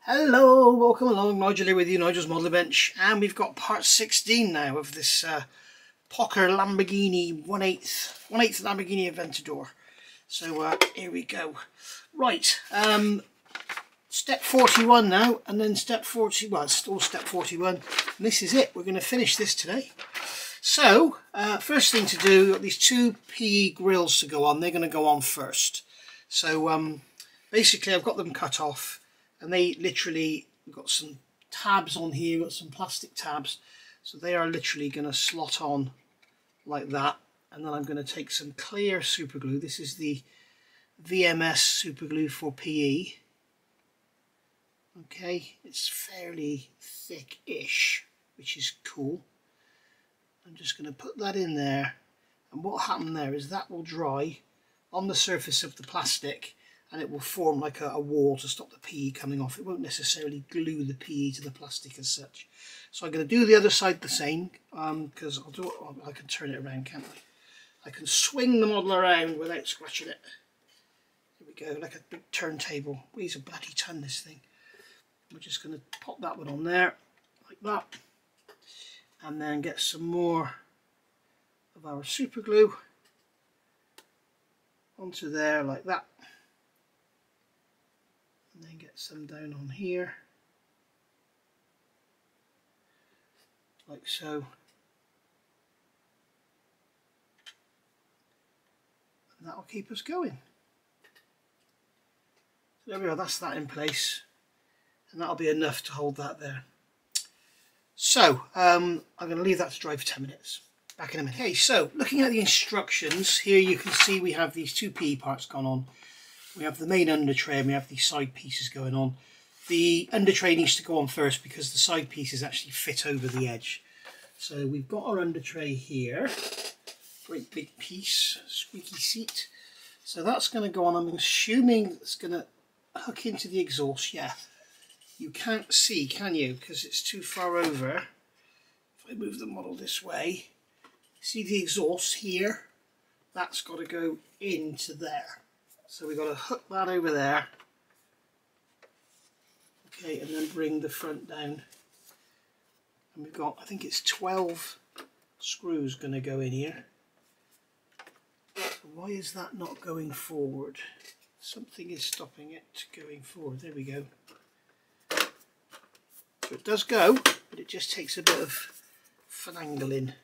Hello, welcome along, Nigel here with you, Nigel's Model Bench, and we've got part 16 now of this Pocher Lamborghini 1/8 Lamborghini Aventador. So here we go. Right, step 41 now, and then step 40, well it's still step 41, and this is it. We're going to finish this today. So, first thing to do, we've got these two PE grills to go on. They're going to go on first. So basically I've got them cut off. And they literally, we've got some tabs on here, got some plastic tabs. So they are literally going to slot on like that. And then I'm going to take some clear super glue. This is the VMS super glue for PE. Okay, it's fairly thick-ish, which is cool. I'm just going to put that in there. And what happened there is that will dry on the surface of the plastic. And it will form like a wall to stop the PE coming off. It won't necessarily glue the PE to the plastic as such. So I'm going to do the other side the same, because I'll do it. I can turn it around, can't I? I can swing the model around without scratching it. There we go, like a big turntable. Weighs a bloody ton, this thing. We're just going to pop that one on there, like that. And then get some more of our super glue onto there, like that. And then get some down on here, like so. And that will keep us going. So there we are, that's that in place. And that'll be enough to hold that there. So, I'm going to leave that to dry for 10 minutes. Back in a minute. Okay, so looking at the instructions, here you can see we have these two PE parts gone on. We have the main under tray and we have these side pieces going on. The under tray needs to go on first because the side pieces actually fit over the edge. So we've got our under tray here. Great big piece, squeaky seat. So that's going to go on. I'm assuming it's going to hook into the exhaust. Yeah, you can't see, can you? Because it's too far over. If I move the model this way, see the exhaust here? That's got to go into there. So we've got to hook that over there, okay, and then bring the front down. And we've got, I think it's 12 screws going to go in here. So why is that not going forward? Something is stopping it going forward. There we go. So it does go, but it just takes a bit of finagling.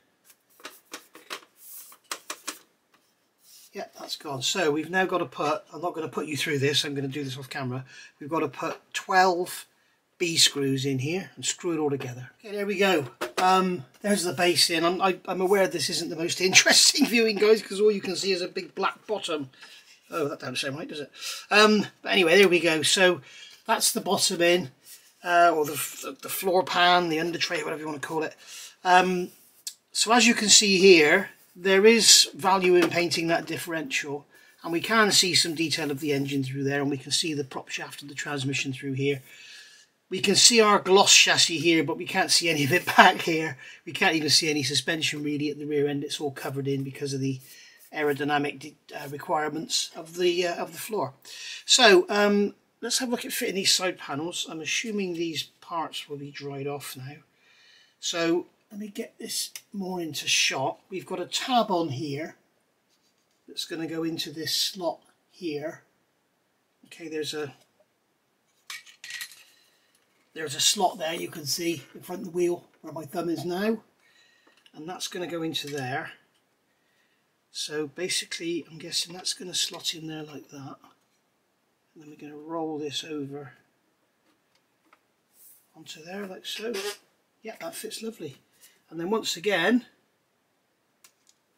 Yeah, that's gone. So we've now got to put, I'm not going to put you through this, I'm going to do this off camera. We've got to put 12 B screws in here and screw it all together. Okay, there we go. There's the base in. I'm aware this isn't the most interesting viewing, guys, because all you can see is a big black bottom. Oh, that don't sound right, does it? But anyway, there we go. So that's the bottom in, or the floor pan, the under tray, whatever you want to call it. So as you can see here, there is value in painting that differential, and we can see some detail of the engine through there, and we can see the prop shaft of the transmission through here. We can see our gloss chassis here, but we can't see any of it back here. We can't even see any suspension really at the rear end. It's all covered in because of the aerodynamic requirements of the floor. So let's have a look at fitting these side panels. I'm assuming these parts will be dried off now. So let me get this more into shot. We've got a tab on here that's going to go into this slot here. Okay, there's a slot there you can see in front of the wheel where my thumb is now, and that's going to go into there. So basically I'm guessing that's going to slot in there like that, and then we're going to roll this over onto there like so. Yeah, that fits lovely. And then once again,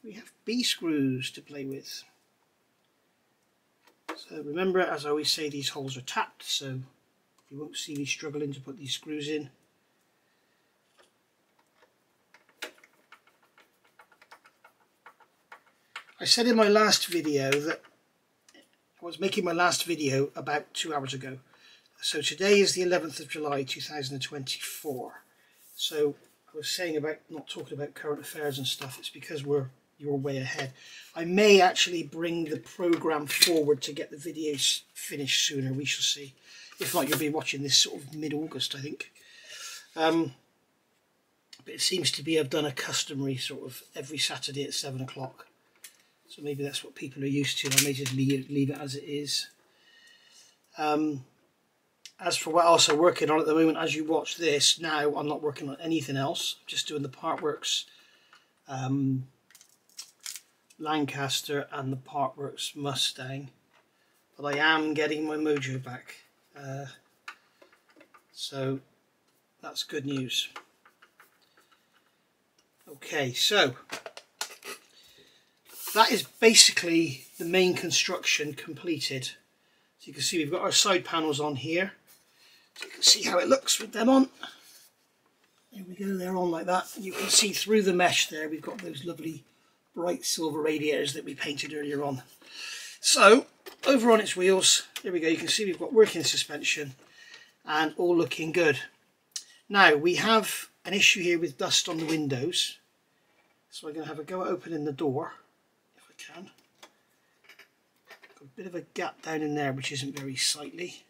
we have B screws to play with. So remember, as I always say, these holes are tapped, so you won't see me struggling to put these screws in. I said in my last video that I was making my last video about 2 hours ago. So today is the 11th of July 2024. So I was saying about not talking about current affairs and stuff, it's because you're way ahead. I may actually bring the program forward to get the videos finished sooner, we shall see. If not, you'll be watching this sort of mid-August, I think. But it seems to be I've done a customary sort of every Saturday at 7 o'clock. So maybe that's what people are used to. I may just leave it as it is. As for what else I'm working on at the moment, as you watch this, now I'm not working on anything else. I'm just doing the Partworks Lancaster and the Partworks Mustang. But I am getting my mojo back. So that's good news. Okay, so that is basically the main construction completed. So you can see we've got our side panels on here. So you can see how it looks with them on. There we go, they're on like that. And you can see through the mesh there, we've got those lovely bright silver radiators that we painted earlier on. So, over on its wheels, there we go, you can see we've got working suspension and all looking good. Now, we have an issue here with dust on the windows. So I'm going to have a go at opening the door, if I can. Got a bit of a gap down in there, which isn't very sightly.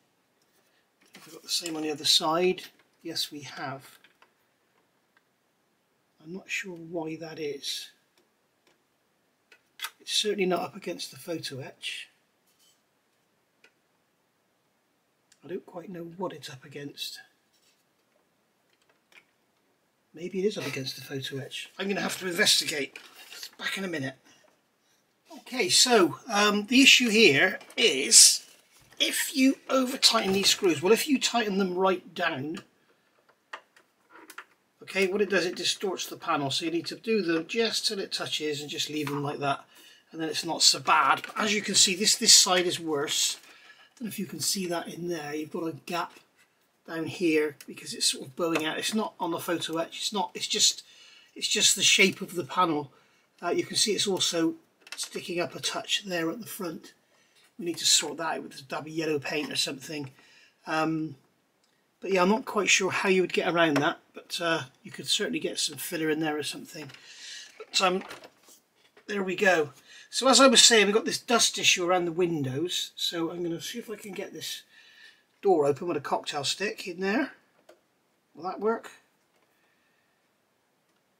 Have we got the same on the other side? Yes, we have. I'm not sure why that is. It's certainly not up against the photo etch. I don't quite know what it's up against. Maybe it is up against the photo etch. I'm going to have to investigate. Back in a minute. Okay, so the issue here is if you over tighten these screws, well, if you tighten them right down, okay, what it does, it distorts the panel. So you need to do them just till it touches and just leave them like that. And then it's not so bad. But as you can see, this side is worse. I don't know if you can see that in there. You've got a gap down here because it's sort of bowing out. It's not on the photo etch. It's not. It's just the shape of the panel. You can see it's also sticking up a touch there at the front. We need to sort that out with a dab of yellow paint or something. But yeah, I'm not quite sure how you would get around that. But you could certainly get some filler in there or something. But there we go. So as I was saying, we've got this dust issue around the windows. So I'm going to see if I can get this door open with a cocktail stick in there. Will that work?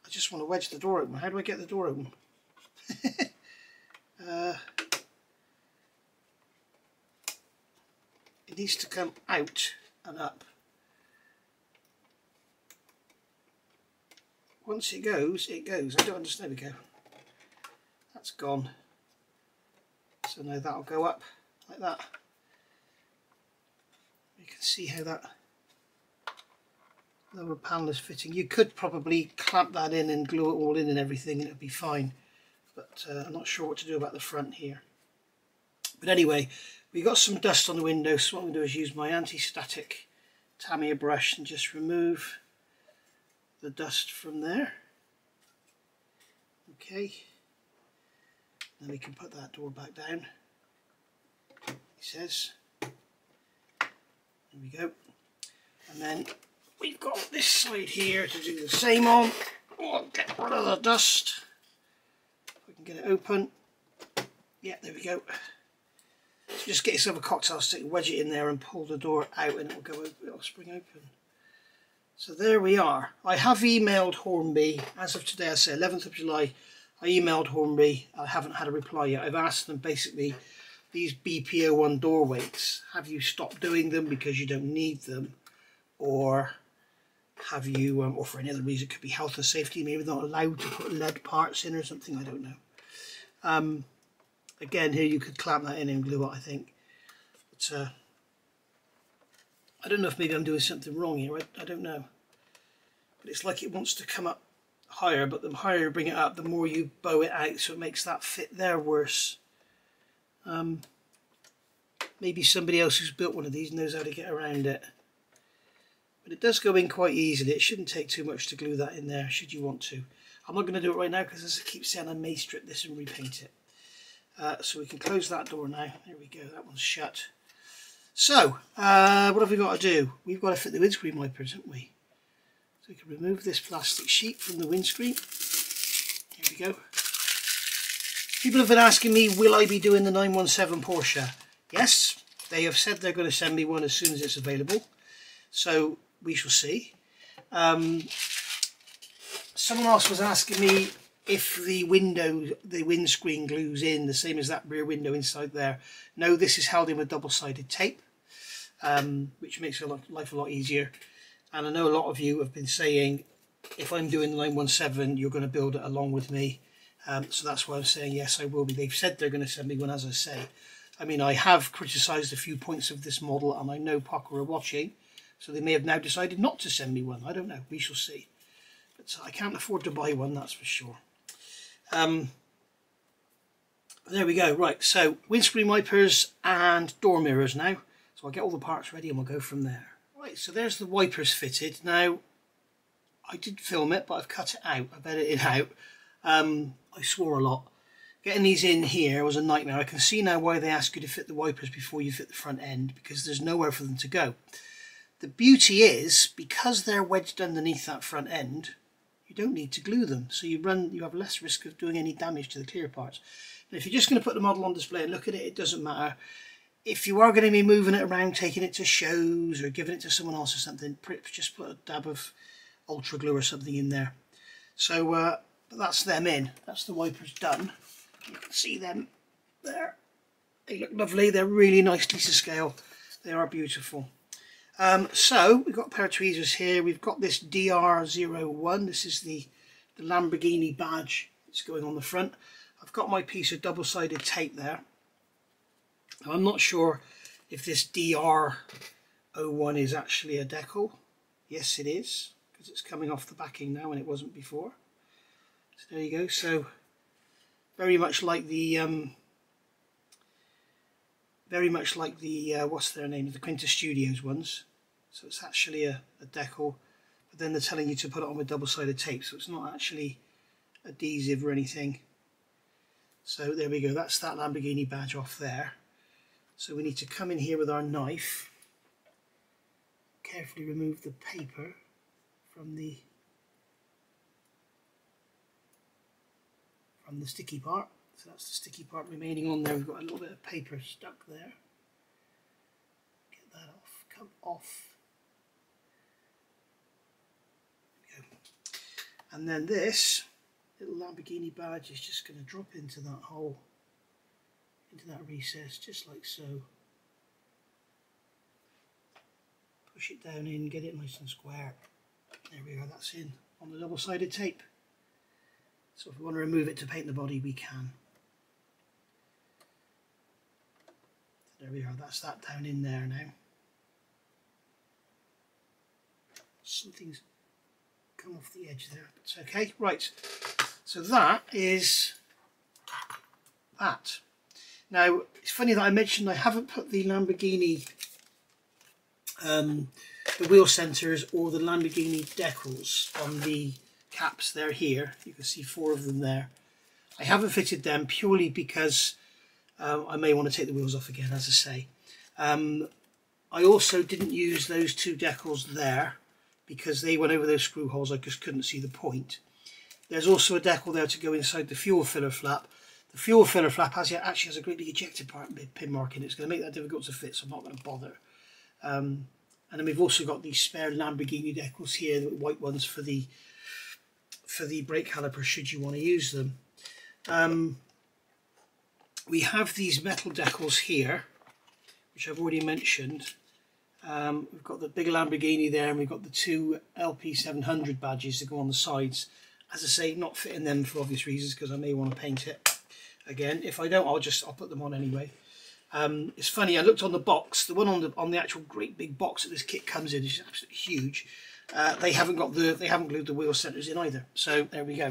I just want to wedge the door open. How do I get the door open? It needs to come out and up. Once it goes, it goes. I don't understand. There we go. That's gone. So now that'll go up like that. You can see how that lower panel is fitting. You could probably clamp that in and glue it all in and everything and it'll be fine. But I'm not sure what to do about the front here. But anyway, we got some dust on the window, so what I'm going to do is use my anti-static Tamiya brush and just remove the dust from there. Okay. Then we can put that door back down. He says. There we go. And then we've got this side here to do the same on. Oh, get rid of the dust. If we can get it open. Yeah, there we go. So just get yourself a cocktail stick, wedge it in there and pull the door out and it'll go open, it'll spring open. So there we are. I have emailed Hornby, as of today, I say 11th of July, I emailed Hornby. I haven't had a reply yet. I've asked them basically, these BP01 door weights, have you stopped doing them because you don't need them? Or have you, or for any other reason, it could be health or safety, maybe they're not allowed to put lead parts in or something, I don't know. Again, here you could clamp that in and glue it, I think. But I don't know if maybe I'm doing something wrong here, I don't know. But it's like it wants to come up higher, but the higher you bring it up, the more you bow it out, so it makes that fit there worse. Maybe somebody else who's built one of these knows how to get around it. But it does go in quite easily. It shouldn't take too much to glue that in there, should you want to. I'm not going to do it right now because, as I keep saying, I may strip this and repaint it. So we can close that door now. There we go, that one's shut. So, what have we got to do? We've got to fit the windscreen wipers, haven't we? So we can remove this plastic sheet from the windscreen. Here we go. People have been asking me, will I be doing the 917 Porsche? Yes, They have said they're going to send me one as soon as it's available, so we shall see. Someone else was asking me if the windscreen glues in the same as that rear window inside there. No, this is held in with double-sided tape, which makes life a lot easier. And I know a lot of you have been saying, if I'm doing the 917, you're going to build it along with me. So that's why I'm saying yes, I will be. They've said they're going to send me one, as I say. I mean, I have criticised a few points of this model, and I know Pocher are watching, so they may have now decided not to send me one. I don't know. We shall see. But I can't afford to buy one, that's for sure. There we go. Right, so windscreen wipers and door mirrors now. So I'll get all the parts ready and we'll go from there. Right, so there's the wipers fitted. Now, I did film it, but I've cut it out. I've edited it out. I swore a lot. Getting these in here was a nightmare. I can see now why they ask you to fit the wipers before you fit the front end, because there's nowhere for them to go. The beauty is, because they're wedged underneath that front end, you don't need to glue them, so you have less risk of doing any damage to the clear parts. And if you're just going to put the model on display and look at it, it doesn't matter. If you are going to be moving it around, taking it to shows or giving it to someone else or something, just put a dab of ultra glue or something in there. So but that's them in. That's the wipers done. You can see them there. They look lovely. They're really nicely to scale. They are beautiful. So we've got a pair of tweezers here. We've got this DR01. This is the Lamborghini badge that's going on the front. I've got my piece of double-sided tape there. Now, I'm not sure if this DR01 is actually a decal. Yes, it is, because it's coming off the backing now and it wasn't before. So there you go. So very much like the what's their name, the Quinta Studios ones. So it's actually a decal, but then they're telling you to put it on with double-sided tape, so it's not actually adhesive or anything. So there we go, that's that Lamborghini badge off there. So we need to come in here with our knife, carefully remove the paper from the sticky part. So that's the sticky part remaining on there. We've got a little bit of paper stuck there. Get that off, come off. There we go. And then this little Lamborghini badge is just going to drop into that hole, into that recess, just like so. Push it down in, get it nice and square. There we are, that's in on the double-sided tape. So if we want to remove it to paint the body, we can. There we are, that's that down in there now. Something's come off the edge there, but it's okay. Right, so that is that. Now, it's funny that I mentioned I haven't put the Lamborghini, the wheel centers or the Lamborghini decals on the caps. They're here. You can see 4 of them there. I haven't fitted them purely because I may want to take the wheels off again, as I say. I also didn't use those 2 decals there because they went over those screw holes. I just couldn't see the point. There's also a decal there to go inside the fuel filler flap. The fuel filler flap actually has a great big ejector pin mark in it. It's going to make that difficult to fit, so I'm not going to bother. And then we've also got these spare Lamborghini decals here, the white ones for the brake caliper should you want to use them. We have these metal decals here, which I've already mentioned. We've got the big Lamborghini there, and we've got the 2 LP-700 badges that go on the sides. As I say, not fitting them for obvious reasons because I may want to paint it again. If I don't, I'll put them on anyway. It's funny, I looked on the box. The one on the actual great big box that this kit comes in is absolutely huge. They haven't glued the wheel centers in either. So there we go.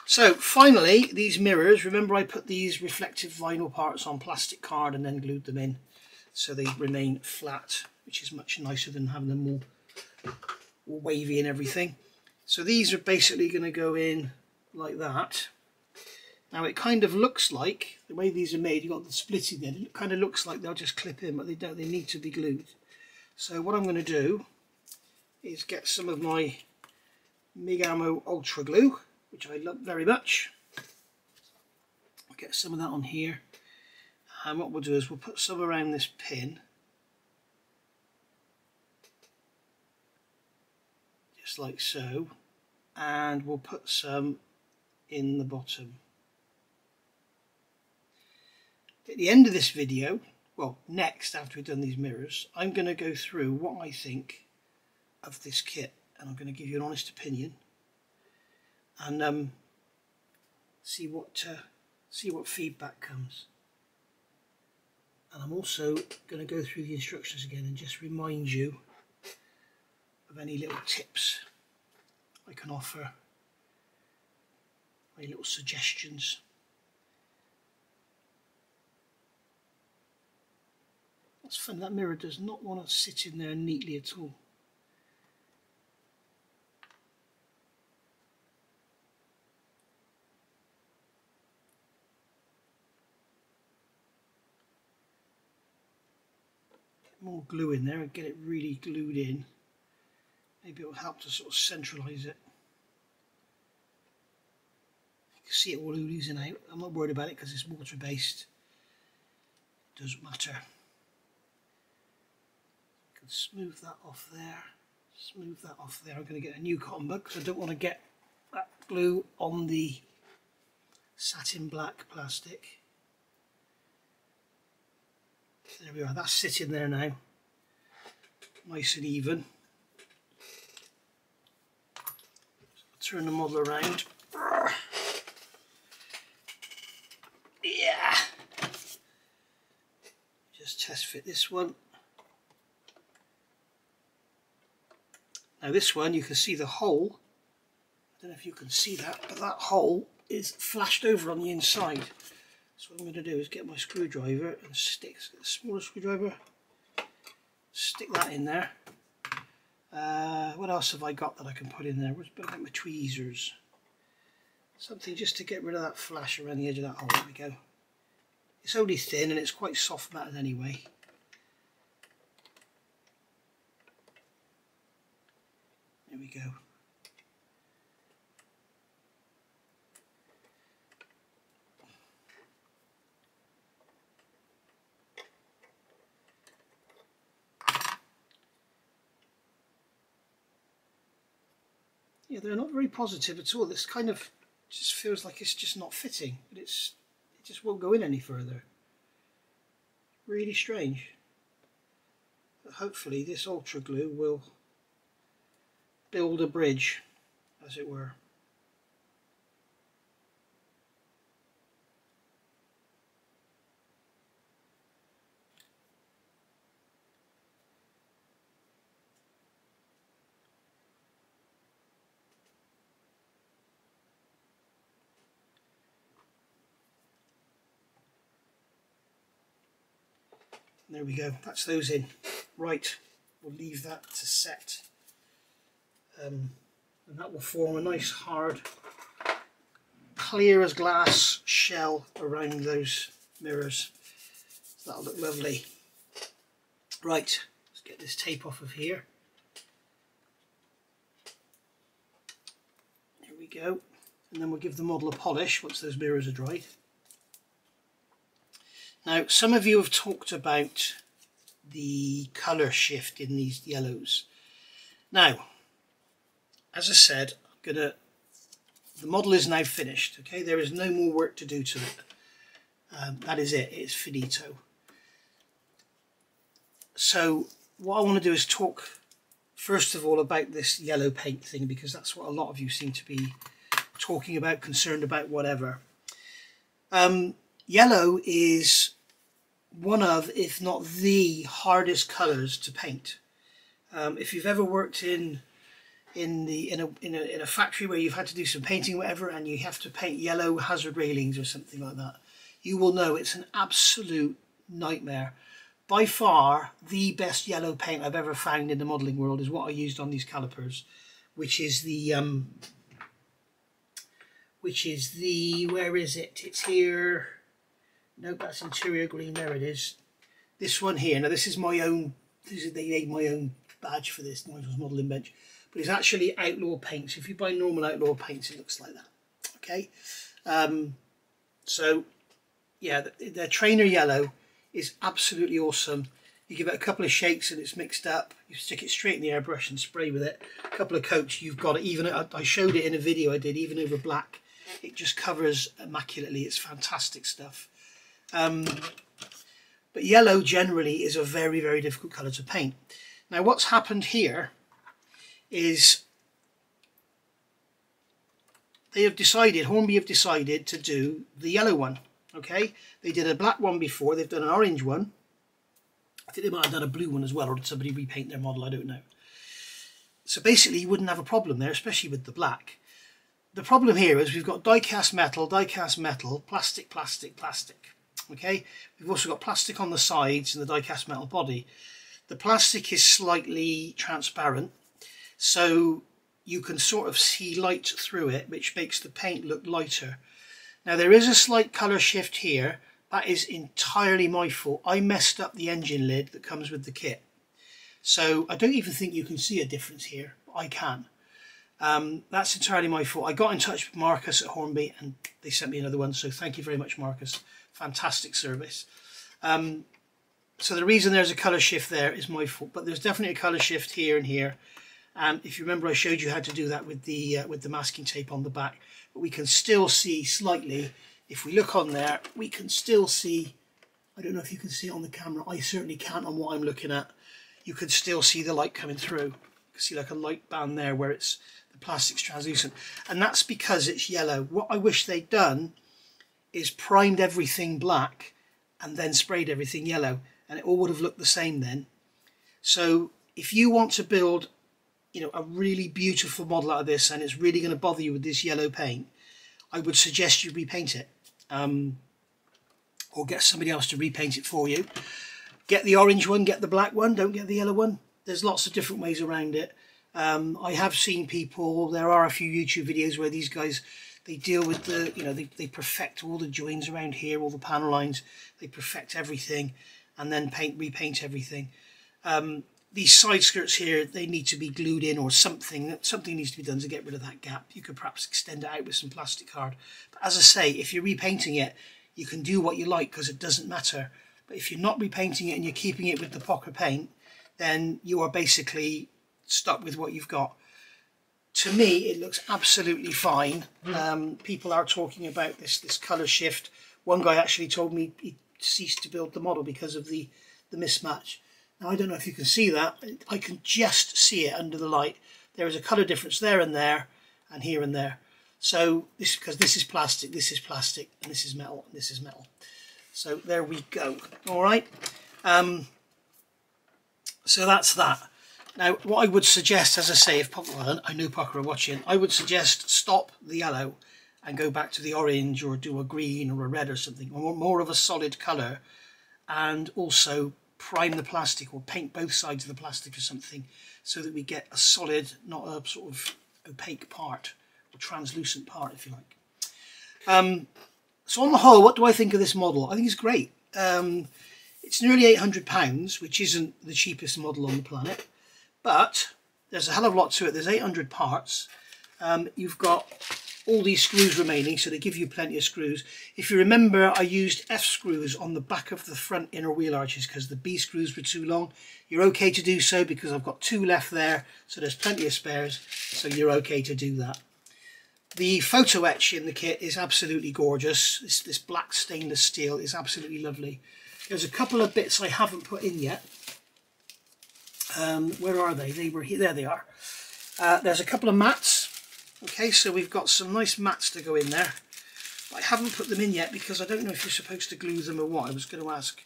So finally, these mirrors. Remember, I put these reflective vinyl parts on plastic card and then glued them in, so they remain flat, which is much nicer than having them all wavy and everything. So these are basically going to go in like that. Now it kind of looks like, the way these are made, you've got the split in there, it kind of looks like they'll just clip in, but they don't, they need to be glued. So what I'm going to do is get some of my Mig Ammo Ultra Glue, which I love very much. I'll get some of that on here, And what we'll do is we'll put some around this pin, just like so, and we'll put some in the bottom. At the end of this video, well, next after we've done these mirrors, I'm going to go through what I think of this kit, and I'm going to give you an honest opinion and see what feedback comes. And I'm also going to go through the instructions again and just remind you of any little tips I can offer, any little suggestions. That's fun, that mirror does not want to sit in there neatly at all. More glue in there and get it really glued in. Maybe it will help to sort of centralise it. You can see it all oozing out. I'm not worried about it because it's water based. It doesn't matter. I can smooth that off there. Smooth that off there. I'm going to get a new cotton bud because I don't want to get that glue on the satin black plastic. There we are, that's sitting there now, nice and even. Turn the model around. Yeah. Just test fit this one. Now this one, you can see the hole. I don't know if you can see that, but that hole is flashed over on the inside. So what I'm going to do is get my screwdriver and stick a smaller screwdriver, stick that in there. What else have I got that I can put in there? Where's about my tweezers? Something just to get rid of that flash around the edge of that hole. There we go. It's only thin and it's quite soft matted anyway. There we go. Yeah, they're not very positive at all. This kind of just feels like it's just not fitting, but it just won't go in any further. Really strange. But hopefully this ultra glue will build a bridge, as it were. There we go, that's those in. Right, we'll leave that to set. And that will form a nice hard, clear as glass shell around those mirrors. So that'll look lovely. Right, let's get this tape off of here. There we go. And then we'll give the model a polish once those mirrors are dried. Now, some of you have talked about the colour shift in these yellows. Now, as I said, the model is now finished. Okay, there is no more work to do to it. That is it. It's finito. So, what I want to do is talk first of all about this yellow paint thing, because that's what a lot of you seem to be talking about, concerned about, whatever. Yellow is one of, if not the hardest colours to paint. If you've ever worked in a factory where you've had to do some painting or whatever, and you have to paint yellow hazard railings or something like that, you will know it's an absolute nightmare. By far the best yellow paint I've ever found in the modelling world is what I used on these calipers, which is the where is it? It's here. Nope, that's interior green. There it is. This one here. Now this is my own. They made my own badge for this. Mine was modelling bench, but it's actually Outlaw paints. If you buy normal Outlaw paints, it looks like that. Okay, so yeah, the trainer yellow is absolutely awesome. You give it a couple of shakes and it's mixed up. You stick it straight in the airbrush and spray with it. A couple of coats, you've got it. Even I showed it in a video I did, even over black. It just covers immaculately. It's fantastic stuff. But yellow generally is a very, very difficult colour to paint. Now what's happened here is Hornby have decided to do the yellow one. Okay, they did a black one before, they've done an orange one. I think they might have done a blue one as well, or did somebody repaint their model, I don't know. So basically you wouldn't have a problem there, especially with the black. The problem here is we've got die-cast metal, plastic, plastic, plastic. Okay, we've also got plastic on the sides and the die-cast metal body. The plastic is slightly transparent, so you can sort of see light through it, which makes the paint look lighter. Now there is a slight colour shift here. That is entirely my fault. I messed up the engine lid that comes with the kit. So I don't even think you can see a difference here. I can. That's entirely my fault. I got in touch with Marcus at Hornby and they sent me another one. So thank you very much, Marcus. Fantastic service. So the reason there's a colour shift there is my fault. But there's definitely a colour shift here and here. And if you remember, I showed you how to do that with the masking tape on the back. But we can still see slightly. If we look on there, we can still see, I don't know if you can see it on the camera, I certainly can't on what I'm looking at. You can still see the light coming through. You can see like a light band there where it's the plastic's translucent. And that's because it's yellow. What I wish they'd done is primed everything black and then sprayed everything yellow, and it all would have looked the same then. So if you want to build, you know, a really beautiful model out of this and it's really going to bother you with this yellow paint, I would suggest you repaint it. Or get somebody else to repaint it for you. Get the orange one, get the black one, don't get the yellow one. There's lots of different ways around it. I have seen people, there are a few YouTube videos where these guys, they deal with the, you know, they perfect all the joins around here, all the panel lines, they perfect everything and then repaint everything. These side skirts here, they need to be glued in or something needs to be done to get rid of that gap. You could perhaps extend it out with some plastic card. But as I say, if you're repainting it, you can do what you like because it doesn't matter. But if you're not repainting it and you're keeping it with the Pocher paint, then you are basically stuck with what you've got. To me, it looks absolutely fine. People are talking about this colour shift. One guy actually told me he ceased to build the model because of the mismatch. Now, I don't know if you can see that. I can just see it under the light. There is a colour difference there and here and there. So, because this is plastic, and this is metal, and this is metal. So, there we go. All right. So, that's that. Now, what I would suggest, as I say, if well, I know Pocher are watching, I would suggest stop the yellow and go back to the orange or do a green or a red or something, or more of a solid colour, and also prime the plastic or paint both sides of the plastic or something so that we get a solid, not a sort of opaque part or translucent part, if you like. So on the whole, what do I think of this model? I think it's great. It's nearly £800, which isn't the cheapest model on the planet, but there's a hell of a lot to it. There's 800 parts. You've got all these screws remaining, so they give you plenty of screws. If you remember, I used F screws on the back of the front inner wheel arches because the B screws were too long. You're okay to do so because I've got 2 left there, so there's plenty of spares, so you're okay to do that. The photo etch in the kit is absolutely gorgeous. This black stainless steel is absolutely lovely. There's a couple of bits I haven't put in yet. Where are they? They were here. There they are. There's a couple of mats. Okay, so we've got some nice mats to go in there. But I haven't put them in yet because I don't know if you're supposed to glue them or what. I was going to ask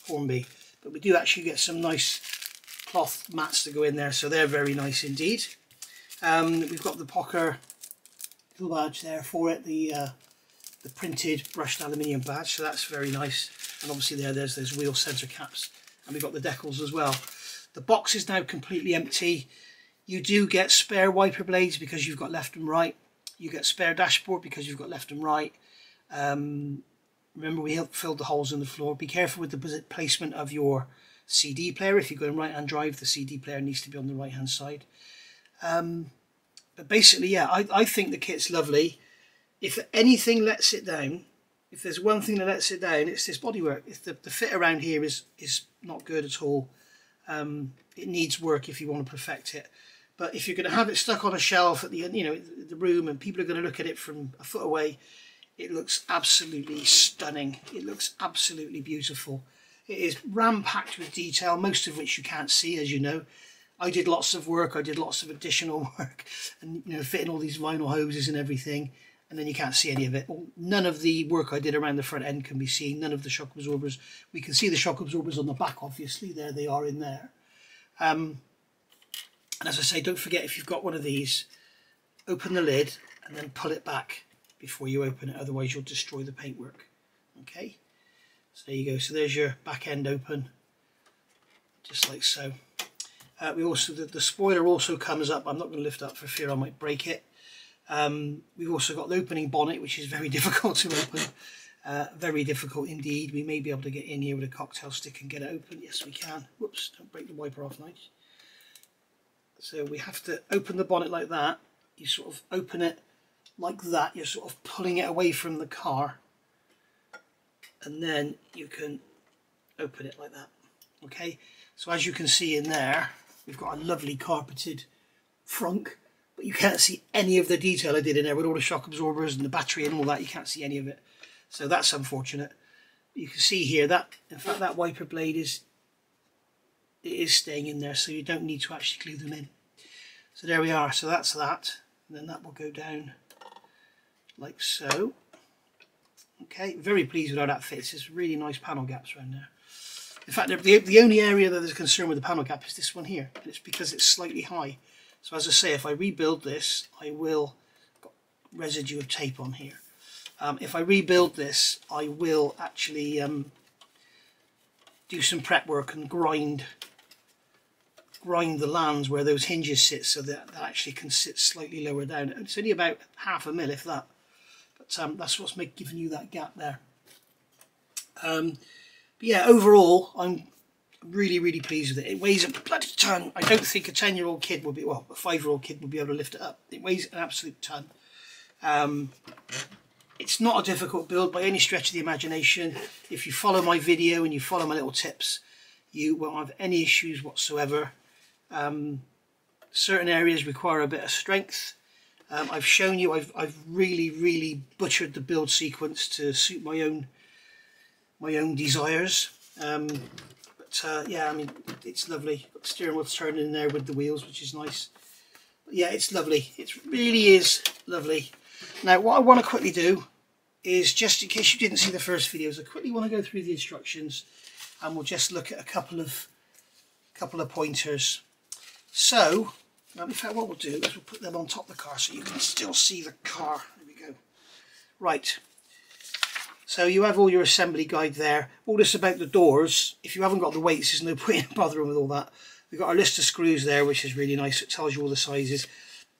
Hornby. But we do actually get some nice cloth mats to go in there, so they're very nice indeed. We've got the Pocher little badge there for it, the printed brushed aluminium badge, so that's very nice. And obviously there's those wheel centre caps, and we've got the decals as well. The box is now completely empty. You do get spare wiper blades because you've got left and right. You get spare dashboard because you've got left and right. Remember, we filled the holes in the floor. Be careful with the placement of your CD player. If you go in right-hand drive, the CD player needs to be on the right-hand side. But basically, yeah, I think the kit's lovely. If anything lets it down, if there's one thing that lets it down, it's this bodywork. If the fit around here is not good at all. It needs work if you want to perfect it. But if you're going to have it stuck on a shelf at the the room, and people are going to look at it from a foot away, it looks absolutely stunning. It looks absolutely beautiful. It is ram-packed with detail, most of which you can't see, as you know. I did lots of work. I did lots of additional work, and fitting all these vinyl hoses and everything, and then you can't see any of it. None of the work I did around the front end can be seen. None of the shock absorbers. We can see the shock absorbers on the back, obviously. There they are in there. And as I say, don't forget, if you've got one of these, open the lid and then pull it back before you open it, otherwise you'll destroy the paintwork. Okay, so there you go. So there's your back end open, just like so. We also, the spoiler also comes up. I'm not going to lift up for fear I might break it. We've also got the opening bonnet, which is very difficult to open. Very difficult indeed. We may be able to get in here with a cocktail stick and get it open. Yes, we can. Whoops, don't break the wiper off, nice. So we have to open the bonnet like that. You sort of open it like that. You're sort of pulling it away from the car. And then you can open it like that. Okay, so as you can see in there, we've got a lovely carpeted frunk. But you can't see any of the detail I did in there with all the shock absorbers and the battery and all that. You can't see any of it. So that's unfortunate. You can see here that, in fact, that wiper blade is staying in there, so you don't need to actually glue them in. So there we are. So that's that. And then that will go down like so. Okay, very pleased with how that fits. There's really nice panel gaps around there. In fact, the only area that there's a concern with the panel gap is this one here. And it's because it's slightly high. So as I say, if I rebuild this, I will got residue of tape on here. If I rebuild this, I will actually do some prep work and grind the lands where those hinges sit, so that actually can sit slightly lower down. It's only about 1/2 mil, if that. But that's what's giving you that gap there. But yeah, overall, I'm really pleased with it. It weighs a bloody ton. I don't think a 10-year-old kid will be, well, a 5-year-old kid will be able to lift it up. It weighs an absolute ton. It's not a difficult build by any stretch of the imagination. If you follow my video and you follow my little tips, you won't have any issues whatsoever. Certain areas require a bit of strength. I've shown you, I've really butchered the build sequence to suit my own desires. Yeah, I mean, it's lovely. Got the steering wheel's turning in there with the wheels, which is nice. But yeah, it's lovely. It really is lovely. Now, what I want to quickly do is, just in case you didn't see the first videos, I quickly want to go through the instructions, and we'll just look at a couple of pointers. So, in fact, what we'll do is we'll put them on top of the car so you can still see the car. There we go. Right. So you have all your assembly guide there. All this about the doors. If you haven't got the weights, there's no point in bothering with all that. We've got our list of screws there, which is really nice. It tells you all the sizes.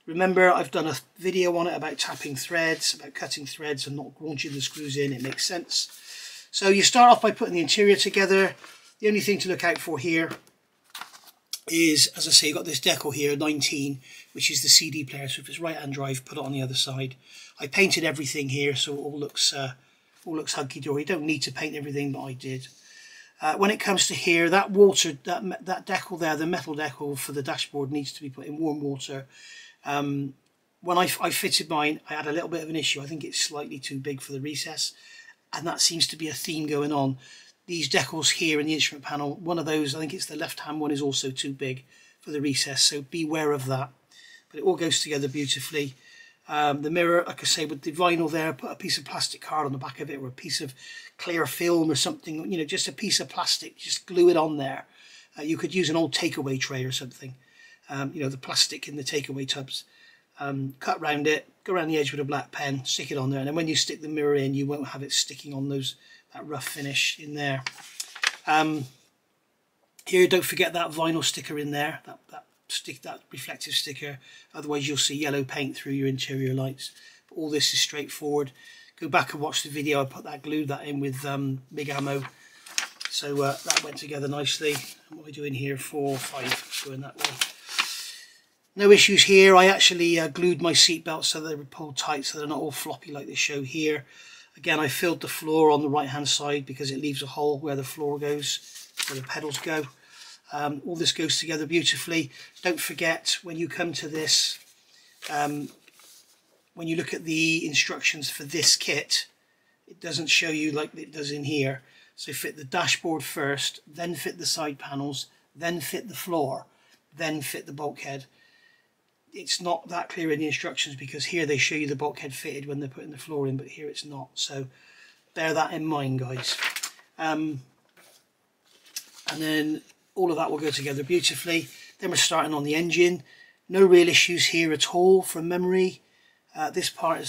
Remember, I've done a video on it about tapping threads, about cutting threads and not launching the screws in. It makes sense. So you start off by putting the interior together. The only thing to look out for here is, as I say, you've got this decal here, 19, which is the CD player. So if it's right-hand drive, put it on the other side. I painted everything here, so it all looks hunky-dory. You don't need to paint everything, but I did. When it comes to here, that water, that decal there, the metal decal for the dashboard, needs to be put in warm water. When I fitted mine, I had a little bit of an issue. I think it's slightly too big for the recess, and that seems to be a theme going on. These decals here in the instrument panel, one of those, I think it's the left-hand one, is also too big for the recess, so beware of that. But it all goes together beautifully. The mirror, like I say, with the vinyl there, put a piece of plastic card on the back of it, or a piece of clear film or something, just a piece of plastic, just glue it on there. You could use an old takeaway tray or something, the plastic in the takeaway tubs. Cut round it, go around the edge with a black pen, stick it on there, and then when you stick the mirror in, you won't have it sticking on that rough finish in there. Here, don't forget that vinyl sticker in there, that reflective sticker, otherwise you'll see yellow paint through your interior lights. But all this is straightforward. Go back and watch the video. I glued that in with big ammo, so that went together nicely. And what are we doing here? 4, 5, going that way. No issues here. I actually glued my seat belts so they were pulled tight, so they're not all floppy like they show here. Again, I filled the floor on the right hand side because it leaves a hole where the floor goes, where the pedals go. All this goes together beautifully. Don't forget, when you come to this, when you look at the instructions for this kit, it doesn't show you like it does in here. So fit the dashboard first, then fit the side panels, then fit the floor, then fit the bulkhead. It's not that clear in the instructions because here they show you the bulkhead fitted when they're putting the floor in, but here it's not. So bear that in mind, guys. And then all of that will go together beautifully. Then we're starting on the engine. No real issues here at all from memory. This part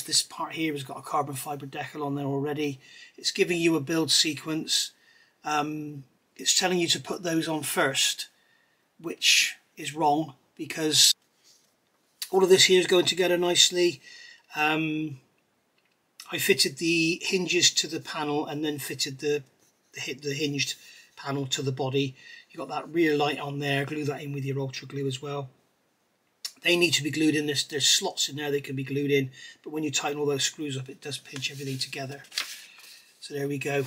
here has got a carbon fibre decal on there already. It's giving you a build sequence. It's telling you to put those on first, which is wrong because all of this here is going together nicely. I fitted the hinges to the panel and then fitted the hinged panel to the body. You've got that rear light on there. Glue that in with your ultra glue as well. They need to be glued in. There's slots in there they can be glued in, but when you tighten all those screws up, it does pinch everything together. So there we go.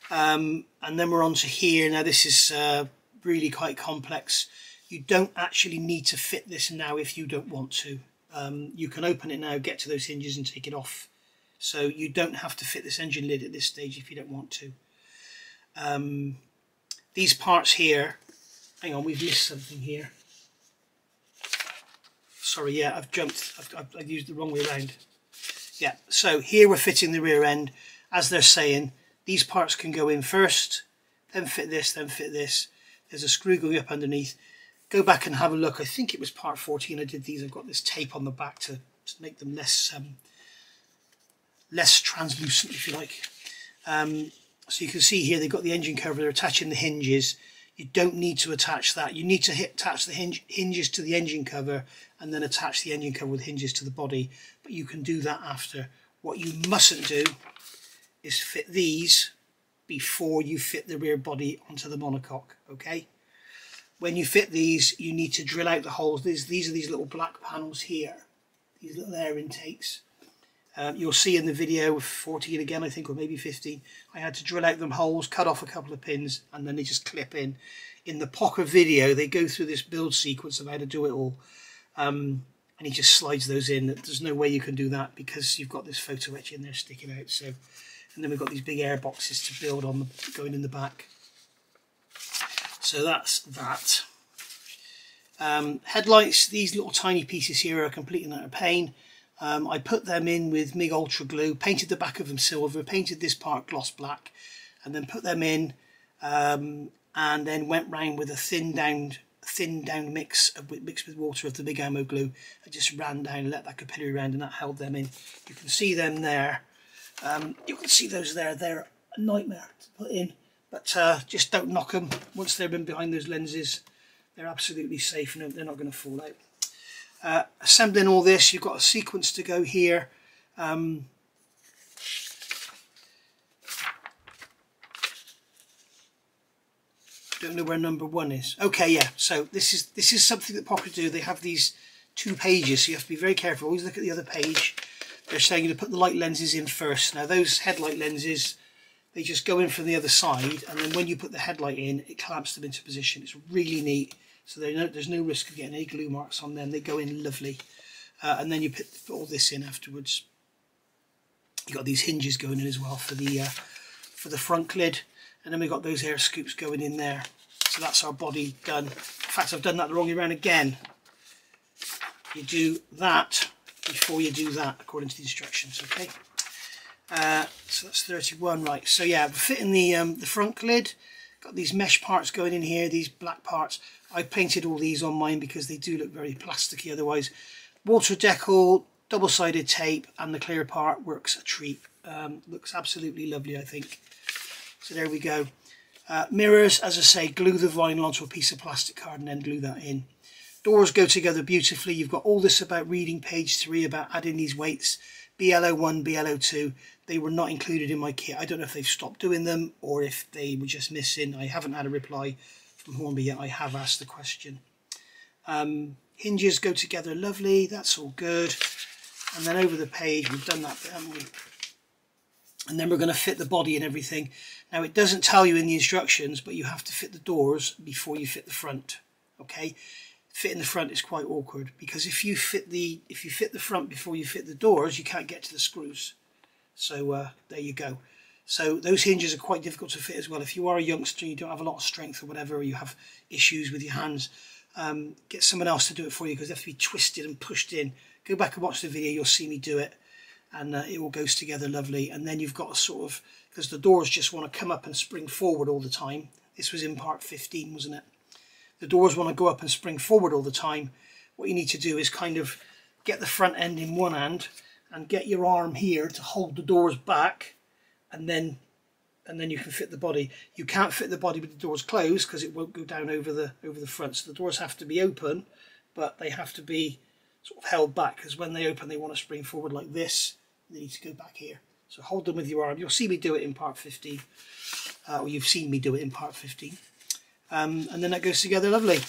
And then we're on to here. Now this is really quite complex. You don't actually need to fit this now if you don't want to. You can open it now, get to those hinges and take it off. So you don't have to fit this engine lid at this stage if you don't want to. These parts here, hang on, we've missed something here. Sorry, yeah, I've jumped, I've used the wrong way around. Yeah, so here we're fitting the rear end. As they're saying, these parts can go in first, then fit this, then fit this. There's a screw going up underneath. Go back and have a look. I think it was part 14 I did these. I've got this tape on the back to make them less translucent, if you like. So you can see here they've got the engine cover. They're attaching the hinges. You don't need to attach that. You need to attach the hinges to the engine cover and then attach the engine cover with hinges to the body. But you can do that after. What you mustn't do is fit these before you fit the rear body onto the monocoque, okay? When you fit these, you need to drill out the holes. These are these little black panels here, these little air intakes. You'll see in the video of 14 again, I think, or maybe 15, I had to drill out them holes, cut off a couple of pins, and then they just clip in. In the Pocher video, they go through this build sequence of how to do it all, and he just slides those in. There's no way you can do that because you've got this photo etch in there sticking out. So, and then we've got these big air boxes to build on, going in the back. So that's that. Headlights, these little tiny pieces here are completely not a pain. I put them in with MIG Ultra Glue, painted the back of them silver, painted this part gloss black, and then put them in, and then went round with a thin down mix mixed with water of the big ammo glue. I just ran down and let that capillary round, and that held them in. You can see them there. You can see those there. They're a nightmare to put in, but just don't knock them. Once they're in behind those lenses, they're absolutely safe and they're not going to fall out. Assembling all this, you've got a sequence to go here. Don't know where number 1 is. Okay, yeah. So this is something that Pocher do. They have these 2 pages, so you have to be very careful. Always look at the other page. They're saying you to put the light lenses in first. Now those headlight lenses, they just go in from the other side, and then when you put the headlight in, it clamps them into position. It's really neat. So there's no risk of getting any glue marks on them. They go in lovely. And then you put all this in afterwards. You've got these hinges going in as well for the front lid. And then we've got those air scoops going in there. So that's our body done. In fact, I've done that the wrong way around again. You do that before you do that, according to the instructions, okay? So that's 31, right. So yeah, we're fitting the front lid. Got these mesh parts going in here, these black parts. I painted all these on mine because they do look very plasticky otherwise. Water decal, double-sided tape, and the clear part works a treat. Looks absolutely lovely, I think. So there we go. Mirrors, as I say, glue the vinyl onto a piece of plastic card and then glue that in. Doors go together beautifully. You've got all this about reading page 3, about adding these weights. BLO1, BLO2, they were not included in my kit. I don't know if they've stopped doing them or if they were just missing. I haven't had a reply from Hornby yet. I have asked the question. Hinges go together lovely. That's all good. And then over the page, we've done that bit, haven't we? and then we're going to fit the body and everything. Now it doesn't tell you in the instructions, but you have to fit the doors before you fit the front. Okay, fitting the front is quite awkward, because if you fit the front before you fit the doors, you can't get to the screws. So there you go. So those hinges are quite difficult to fit as well. If you are a youngster and you don't have a lot of strength or whatever, or you have issues with your hands, get someone else to do it for you, because they have to be twisted and pushed in. Go back and watch the video, you'll see me do it, and it all goes together lovely. And then you've got a sort of, because the doors just want to come up and spring forward all the time. This was in part 15, wasn't it? The doors want to go up and spring forward all the time. What you need to do is kind of get the front end in one hand and get your arm here to hold the doors back, and then you can fit the body. You can't fit the body with the doors closed, because it won't go down over the front. So the doors have to be open, but they have to be sort of held back, because when they open they want to spring forward like this. They need to go back here. So hold them with your arm. You'll see me do it in part 15, or you've seen me do it in part 15. And then that goes together lovely.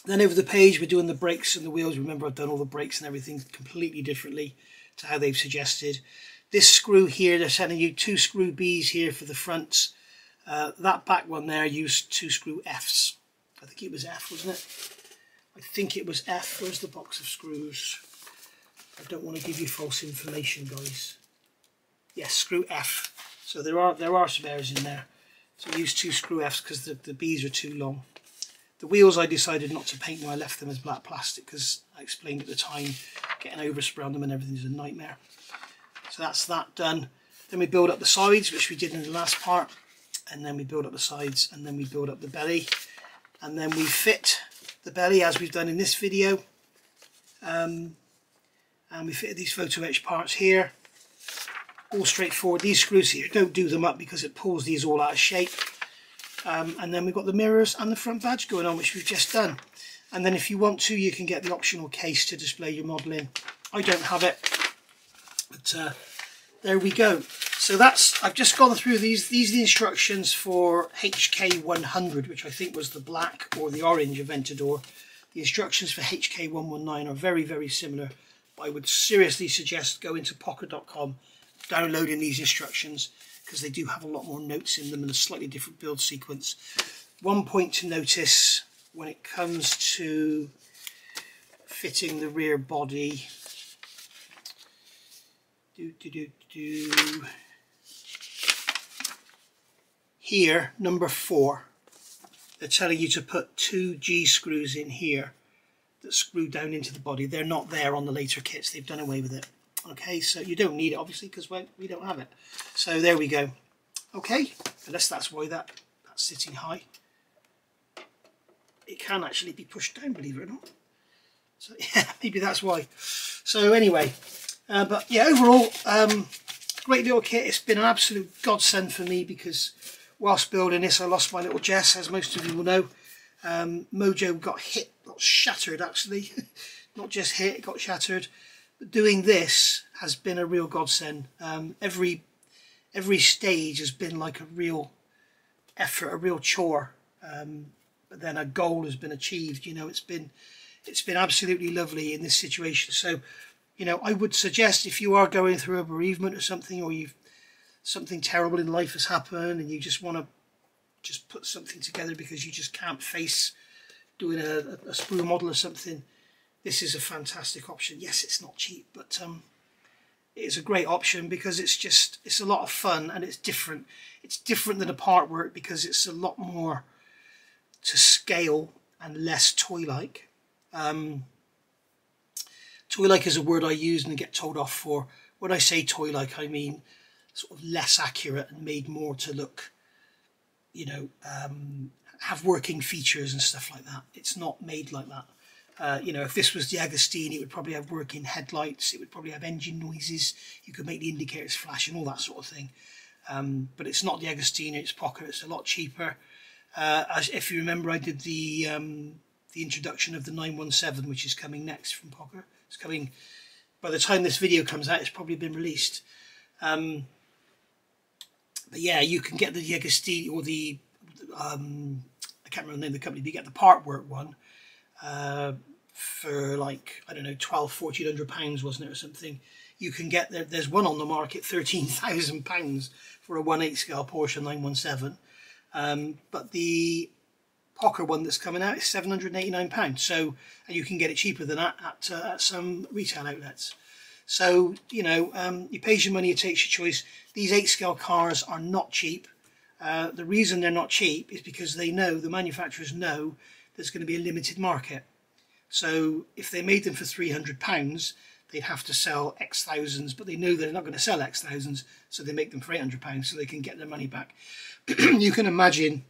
Then over the page we're doing the brakes and the wheels. Remember, I've done all the brakes and everything completely differently to how they've suggested. This screw here, they're telling you 2 screw Bs here for the fronts. That back one there used 2 screw Fs. I think it was F, wasn't it? I think it was F. Where's the box of screws? I don't want to give you false information, guys. Yes, screw F. So there are some errors in there. So use 2 screw Fs, because the Bs are too long. The wheels I decided not to paint them. I left them as black plastic, because I explained at the time getting overspray on them and everything is a nightmare. So that's that done. Then we build up the sides, which we did in the last part, and then we build up the sides, and then we build up the belly, and then we fit the belly as we've done in this video. And we fitted these photo etch parts here, all straightforward. These screws here, don't do them up, because it pulls these all out of shape. And then we've got the mirrors and the front badge going on, which we've just done. And then if you want to, you can get the optional case to display your model in. I don't have it, but there we go. So I've just gone through these are the instructions for HK100, which I think was the black or the orange Aventador. The instructions for HK119 are very, very similar. I would seriously suggest going to Pocher.com, downloading these instructions, because they do have a lot more notes in them and a slightly different build sequence. One point to notice when it comes to fitting the rear body. Here, number 4, they're telling you to put 2 G screws in here that screw down into the body. They're not there on the later kits. They've done away with it. Okay, so you don't need it, obviously, because we don't have it. So there we go. Okay, unless that's why that's sitting high. It can actually be pushed down, believe it or not. So yeah, maybe that's why. So anyway, but yeah, overall, great little kit. It's been an absolute godsend for me, because whilst building this, I lost my little Jess, as most of you will know. Mojo got shattered, actually. Not just hit, it got shattered. But doing this has been a real godsend. Every stage has been like a real effort, a real chore. But then a goal has been achieved. You know, it's been absolutely lovely in this situation. So, you know, I would suggest, if you are going through a bereavement or something, or something terrible in life has happened and you just want to just put something together because you just can't face doing a sprue model or something, this is a fantastic option. Yes, it's not cheap, but it is a great option, because it's a lot of fun and it's different. It's different than a part work, because it's a lot more to scale and less toy-like. Toy-like is a word I use and I get told off for. When I say toy-like, I mean sort of less accurate and made more to look, you know, have working features and stuff like that. It's not made like that. You know, if this was the Agostini, it would probably have working headlights, it would probably have engine noises, you could make the indicators flash and all that sort of thing. But it's not the Agostini, it's Pocher. It's a lot cheaper. As if you remember, I did the introduction of the 917, which is coming next from Pocher. It's coming, by the time this video comes out, it's probably been released. But yeah, you can get the Agostini, or the I can't remember the name of the company, but you get the part work one for like, I don't know, £1,200–1,400, wasn't it, or something. you can get there's one on the market, £13,000 for a 1/8 scale Porsche 917, but the Pocher one that's coming out is £789. So, and you can get it cheaper than that at some retail outlets. So, you know, you pay your money, it takes your choice. These 8 scale cars are not cheap. The reason they're not cheap is because they know, the manufacturers know, there's going to be a limited market. So if they made them for £300, they'd have to sell X thousands, but they know they're not going to sell X thousands, so they make them for £800 so they can get their money back. You can imagine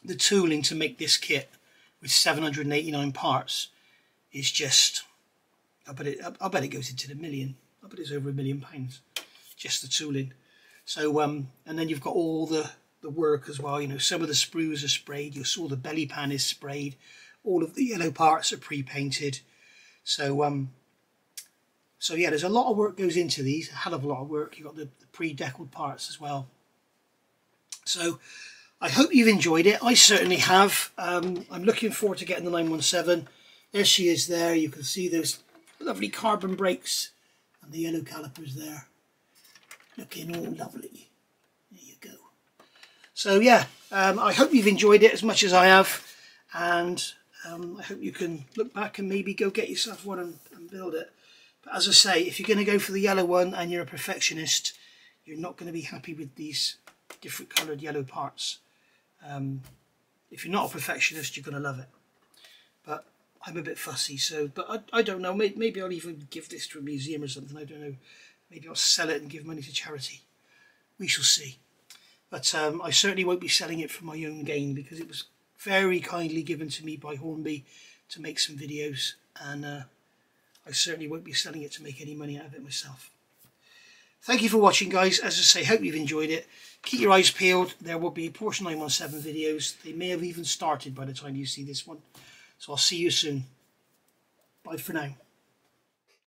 the tooling to make this kit with 789 parts is just, I bet it goes into the million. I bet it's over £1 million, just the tooling. So and then you've got all the work as well. You know, some of the sprues are sprayed. You saw the belly pan is sprayed. All of the yellow parts are pre-painted. So so yeah, there's a lot of work goes into these. A hell of a lot of work. You've got the pre-deckled parts as well. So I hope you've enjoyed it. I certainly have. I'm looking forward to getting the 917. There she is there. You can see those lovely carbon brakes and the yellow calipers there. Looking all lovely. There you go. So yeah, I hope you've enjoyed it as much as I have. And I hope you can look back and maybe go get yourself one and build it. But as I say, if you're going to go for the yellow one and you're a perfectionist, you're not going to be happy with these different coloured yellow parts. If you're not a perfectionist, you're going to love it. But I'm a bit fussy, so, but I don't know, maybe I'll even give this to a museum or something, I don't know. Maybe I'll sell it and give money to charity. We shall see. But I certainly won't be selling it for my own gain, because it was very kindly given to me by Hornby to make some videos, and I certainly won't be selling it to make any money out of it myself. Thank you for watching, guys. As I say, hope you've enjoyed it. Keep your eyes peeled. There will be Porsche 917 videos. They may have even started by the time you see this one. So I'll see you soon. Bye for now.